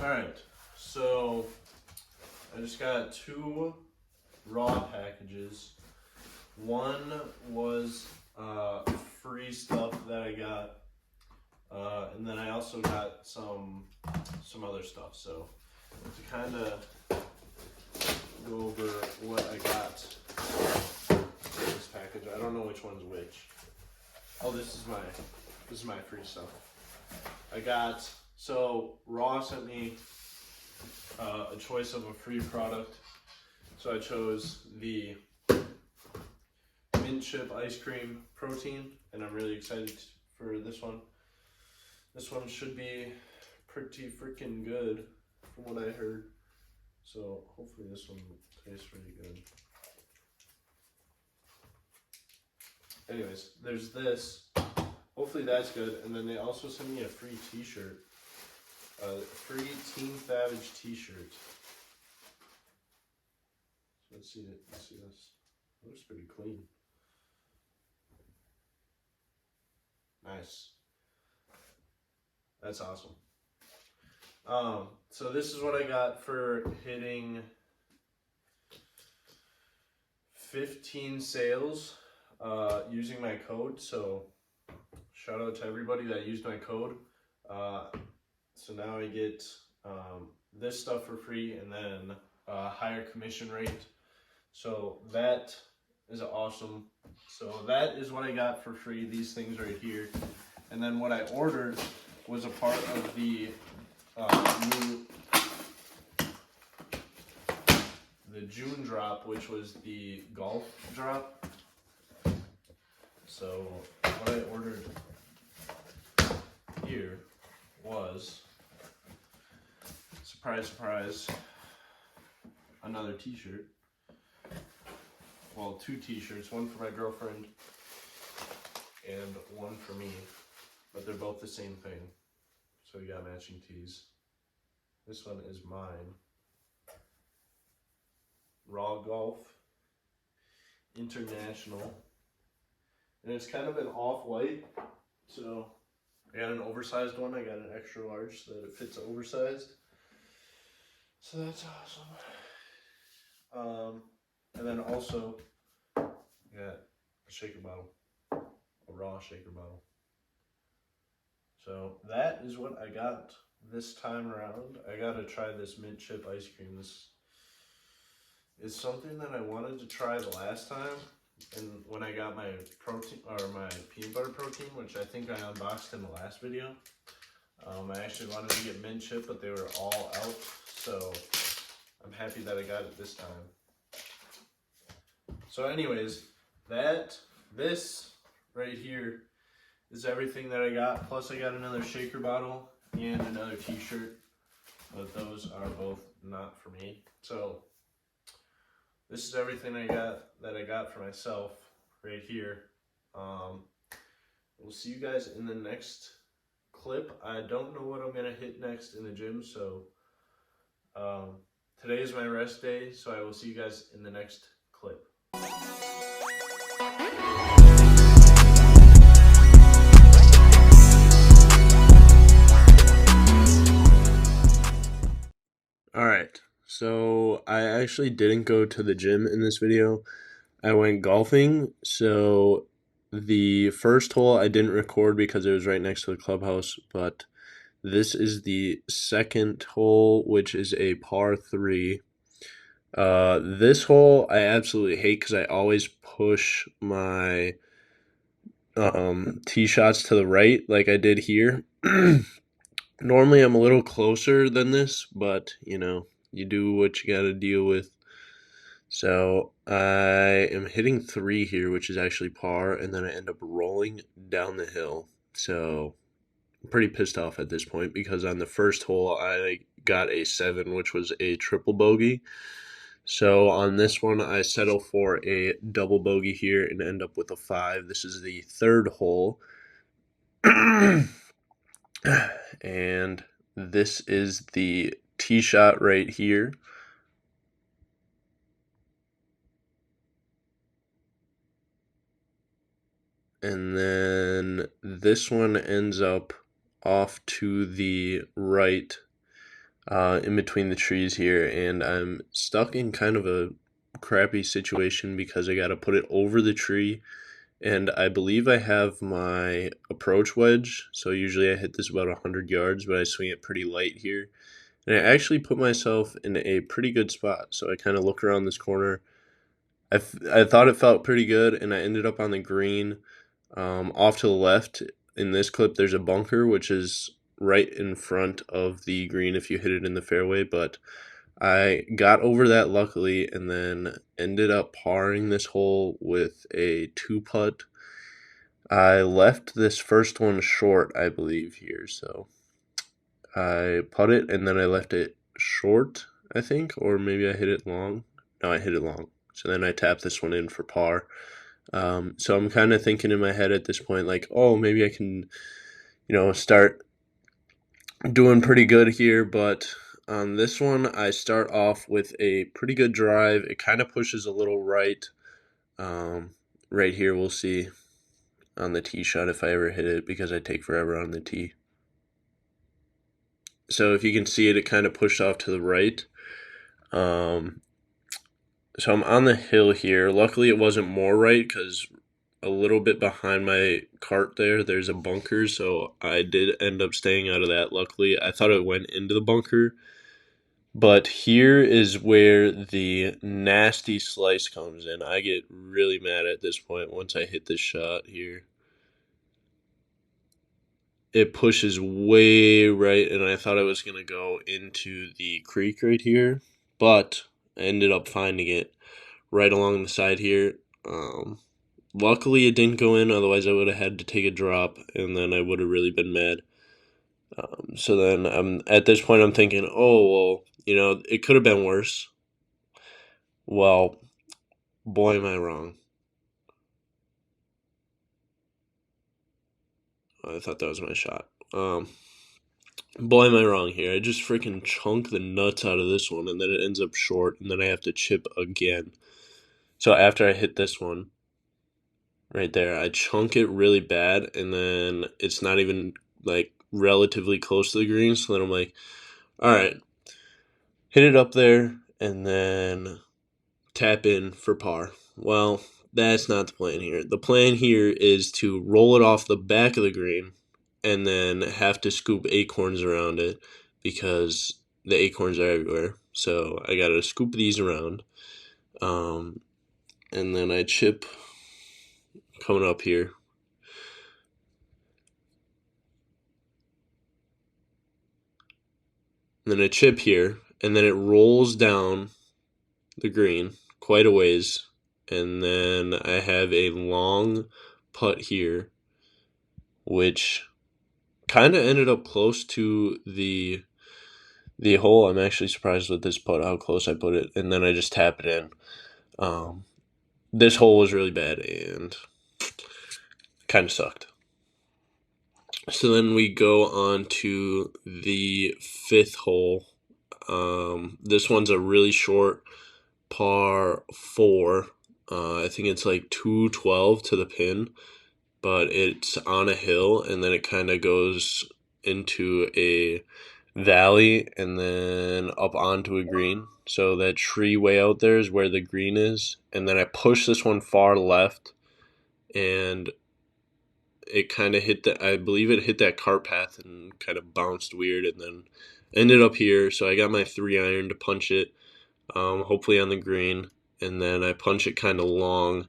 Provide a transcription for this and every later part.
Alright, so I just got 2 raw packages. One was free stuff that I got, and then I also got some other stuff. So to kind of go over what I got in this package, I don't know which one's which. Oh, this is my free stuff. I got, so Raw sent me a choice of a free product. So I chose the mint chip ice cream protein, and I'm really excited for this one. This one should be pretty freaking good from what I heard. So hopefully this one tastes pretty good. Anyways, there's this. Hopefully that's good. And then they also sent me a free t-shirt. A free Team Savage t-shirt. Let's see this. It looks pretty clean. Nice. That's awesome. So this is what I got for hitting 15 sales using my code. So shout out to everybody that used my code. So now I get this stuff for free and then a higher commission rate. So that is awesome. So that is what I got for free, these things right here. And then what I ordered was a part of the June drop, which was the golf drop. So what I ordered here was, surprise, surprise, another t-shirt. Well, 2 t-shirts, one for my girlfriend and one for me, but they're both the same thing. So we got matching tees. This one is mine. Raw Golf International. And it's kind of an off-white. So I got an oversized one. I got an extra large so that it fits oversized. So that's awesome. And then also got a shaker bottle. A raw shaker bottle. So that is what I got this time around. I gotta try this mint chip ice cream. This is something that I wanted to try the last time, and when I got my protein or my peanut butter protein, which I think I unboxed in the last video. I actually wanted to get mint chip, but they were all out, so I'm happy that I got it this time. So anyways, this right here is everything that I got, plus I got another shaker bottle and another t-shirt, but those are both not for me. So this is everything I got for myself right here. We'll see you guys in the next clip. I don't know what I'm gonna hit next in the gym, so today is my rest day, so I will see you guys in the next clip. Alright, so I actually didn't go to the gym in this video. I went golfing, so the first hole I didn't record because it was right next to the clubhouse, but this is the second hole, which is a par 3. This hole I absolutely hate because I always push my tee shots to the right like I did here. Normally I'm a little closer than this, but you know, you do what you gotta deal with. So I am hitting 3 here, which is actually par, and then I end up rolling down the hill. So I'm pretty pissed off at this point because on the first hole I got a 7, which was a triple bogey. So on this one I settle for a double bogey here and end up with a 5. This is the third hole. And this is the tee shot right here. And then this one ends up off to the right in between the trees here, and I'm stuck in kind of a crappy situation because I got to put it over the tree. And I believe I have my approach wedge, so usually I hit this about 100 yards, but I swing it pretty light here. And I actually put myself in a pretty good spot. So I kind of look around this corner. I thought it felt pretty good, and I ended up on the green. Off to the left in this clip, there's a bunker, which is right in front of the green if you hit it in the fairway. But I got over that luckily, and then ended up parring this hole with a 2-putt. I left this first one short, I believe, here. So I put it, and then I left it short, I think, or maybe I hit it long. No, I hit it long. So then I tapped this one in for par. So I'm kind of thinking in my head at this point, like, oh, maybe I can, start doing pretty good here. But on this one, I start off with a pretty good drive. It kind of pushes a little right. Right here, we'll see on the tee shot if I ever hit it, because I take forever on the tee. So if you can see it, it kind of pushed off to the right. So I'm on the hill here. Luckily, it wasn't more right, because a little bit behind my cart there's a bunker, so I did end up staying out of that. Luckily, I thought it went into the bunker. But here is where the nasty slice comes in. I get really mad at this point once I hit this shot here. It pushes way right, and I thought I was going to go into the creek right here, but I ended up finding it right along the side here. Luckily, it didn't go in, otherwise I would have had to take a drop, and then I would have really been mad. So then at this point, I'm thinking, oh, well, it could have been worse. Well, boy, am I wrong. I thought that was my shot. Boy, am I wrong here. I just freaking chunk the nuts out of this one, and then it ends up short, and then I have to chip again. So after I hit this one, right there, I chunk it really bad, and then it's not even, like, relatively close to the green, so then I'm like, alright, hit it up there, and then tap in for par. Well, that's not the plan here. The plan here is to roll it off the back of the green, and then have to scoop acorns around it, because the acorns are everywhere. So I gotta scoop these around. And then I chip coming up here. And then I chip here, and then it rolls down the green quite a ways. And then I have a long putt here, which kind of ended up close to the hole. I'm actually surprised with this putt how close I put it, and then I just tap it in. This hole was really bad and kind of sucked. So then we go on to the 5th hole. This one's a really short par 4. I think it's like 212 to the pin, but it's on a hill, and then it kind of goes into a valley and then up onto a green. So that tree way out there is where the green is, and then I push this one far left, and it kind of I believe it hit that cart path and kind of bounced weird, and then ended up here. So I got my 3-iron to punch it, hopefully on the green, and then I punch it kind of long.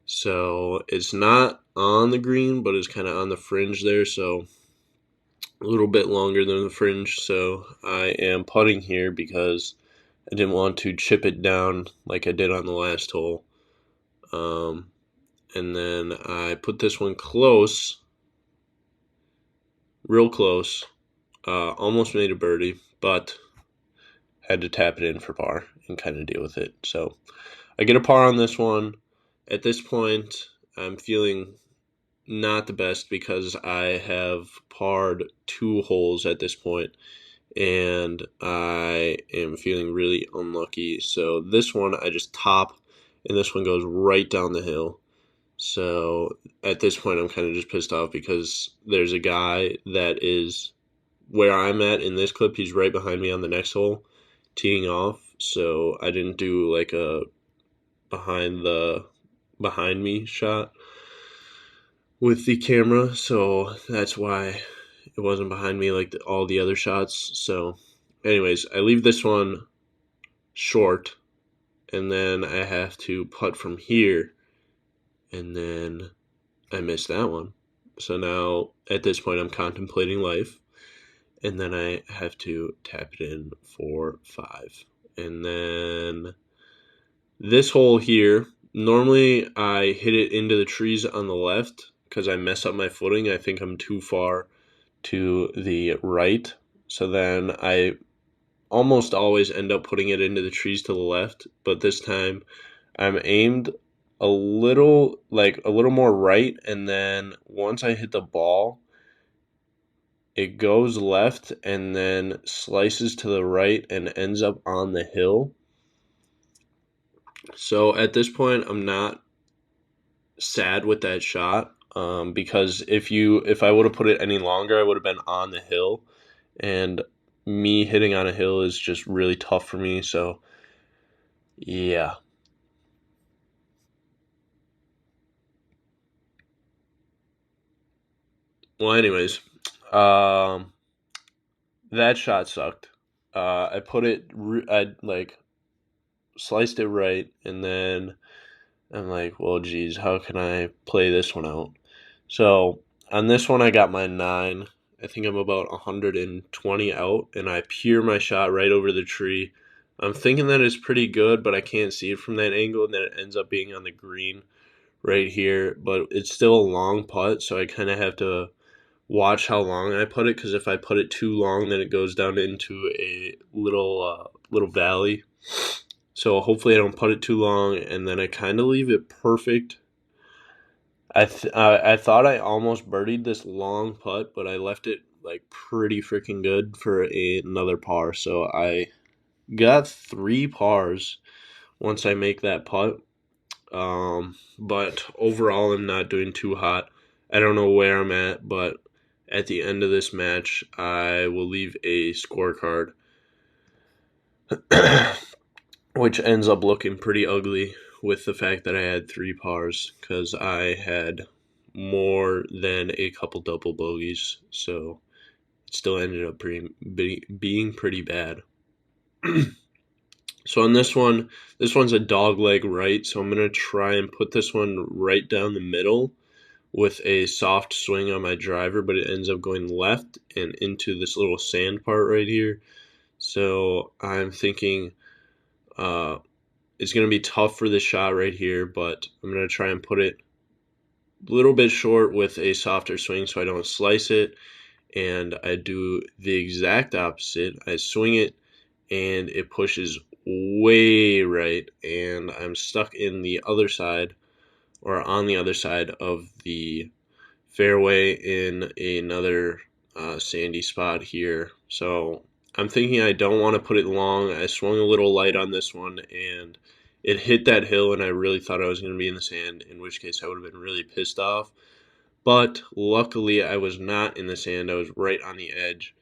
So it's not on the green, but it's kind of on the fringe there, so a little bit longer than the fringe. So I am putting here because I didn't want to chip it down like I did on the last hole. And then I put this one close, real close, almost made a birdie, but had to tap it in for par and kind of deal with it. So I get a par on this one. At this point, I'm feeling not the best because I have parred 2 holes at this point, and I am feeling really unlucky. So this one I just top, and this one goes right down the hill. So at this point I'm kind of just pissed off because there's a guy that is where I'm at in this clip, he's right behind me on the next hole, teeing off. So I didn't do like a behind me shot with the camera, so that's why it wasn't behind me like all the other shots. So, anyways, I leave this one short, and then I have to putt from here, and then I missed that one. So now at this point, I'm contemplating life, and then I have to tap it in for 5. And then this hole here, normally I hit it into the trees on the left because I mess up my footing. I think I'm too far to the right. So then I almost always end up putting it into the trees to the left, but this time I'm aimed a little more right, and then once I hit the ball, it goes left and then slices to the right and ends up on the hill. So at this point, I'm not sad with that shot, because if I would have put it any longer, I would have been on the hill, and me hitting on a hill is just really tough for me. So yeah. Well, anyways, um, that shot sucked. I put it, I like sliced it right, and then I'm like, well, geez, how can I play this one out? So on this one, I got my 9. I think I'm about 120 out, and I peer my shot right over the tree. I'm thinking that it's pretty good, but I can't see it from that angle, and then it ends up being on the green right here. But it's still a long putt, so I kind of have to watch how long I put it, because if I put it too long, then it goes down into a little valley. So hopefully I don't put it too long, and then I kind of leave it perfect. I thought I almost birdied this long putt, but I left it like pretty freaking good for another par. So I got 3 pars once I make that putt. But overall, I'm not doing too hot. I don't know where I'm at, but at the end of this match, I will leave a scorecard, which ends up looking pretty ugly with the fact that I had 3 pars because I had more than a couple double bogeys. So it still ended up being pretty bad. So on this one's a dog leg right. So I'm going to try and put this one right down the middle with a soft swing on my driver, but it ends up going left and into this little sand part right here. So I'm thinking it's going to be tough for this shot right here, but I'm going to try and put it a little bit short with a softer swing so I don't slice it. And I do the exact opposite. I swing it and it pushes way right, and I'm stuck in the other side or on the other side of the fairway in another sandy spot here. So I'm thinking I don't want to put it long. I swung a little light on this one, and it hit that hill, and I really thought I was going to be in the sand, in which case I would have been really pissed off. But luckily, I was not in the sand. I was right on the edge,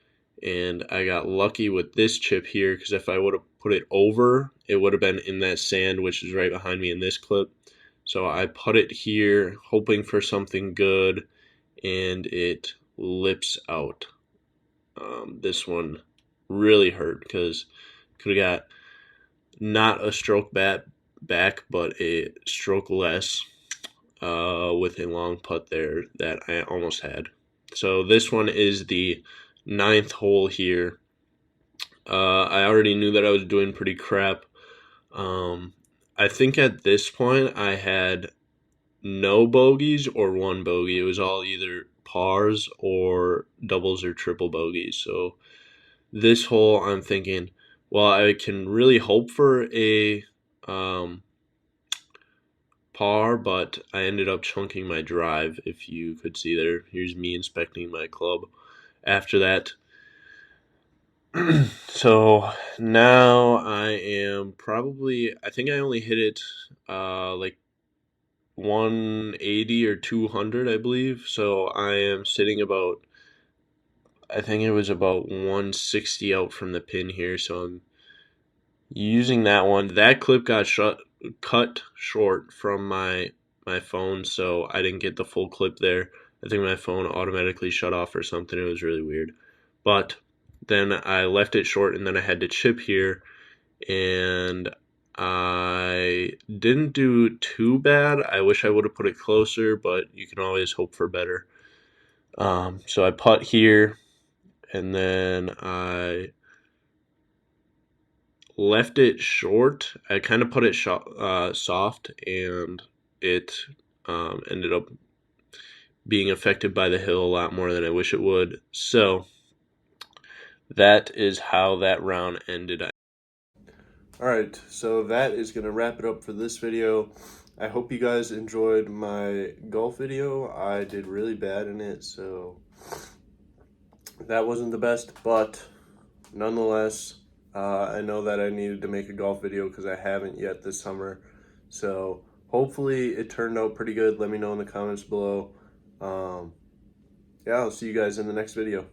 and I got lucky with this chip here, because if I would have put it over, it would have been in that sand, which is right behind me in this clip. So I put it here, hoping for something good, and it lips out. This one really hurt because could have got not a stroke back, but a stroke less with a long putt there that I almost had. So this one is the 9th hole here. I already knew that I was doing pretty crap. I think at this point I had no bogeys or 1 bogey. It was all either pars or doubles or triple bogeys. So this hole, I'm thinking, well, I can really hope for a par, but I ended up chunking my drive. If you could see there, here's me inspecting my club after that. So now I am probably, I think I only hit it like 180 or 200, I believe. So I am sitting about I think it was about 160 out from the pin here, so I'm using that one. That clip got cut short from my phone, so I didn't get the full clip there. I think my phone automatically shut off or something. It was really weird. But then I left it short, and then I had to chip here, and I didn't do too bad. I wish I would have put it closer, but you can always hope for better. So I putt here, and then I left it short. I kind of put it soft, and it ended up being affected by the hill a lot more than I wish it would. So that is how that round ended. Alright, so that is going to wrap it up for this video. I hope you guys enjoyed my golf video. I did really bad in it, so that wasn't the best, but nonetheless, I know that I needed to make a golf video because I haven't yet this summer. So hopefully it turned out pretty good. Let me know in the comments below. Yeah, I'll see you guys in the next video.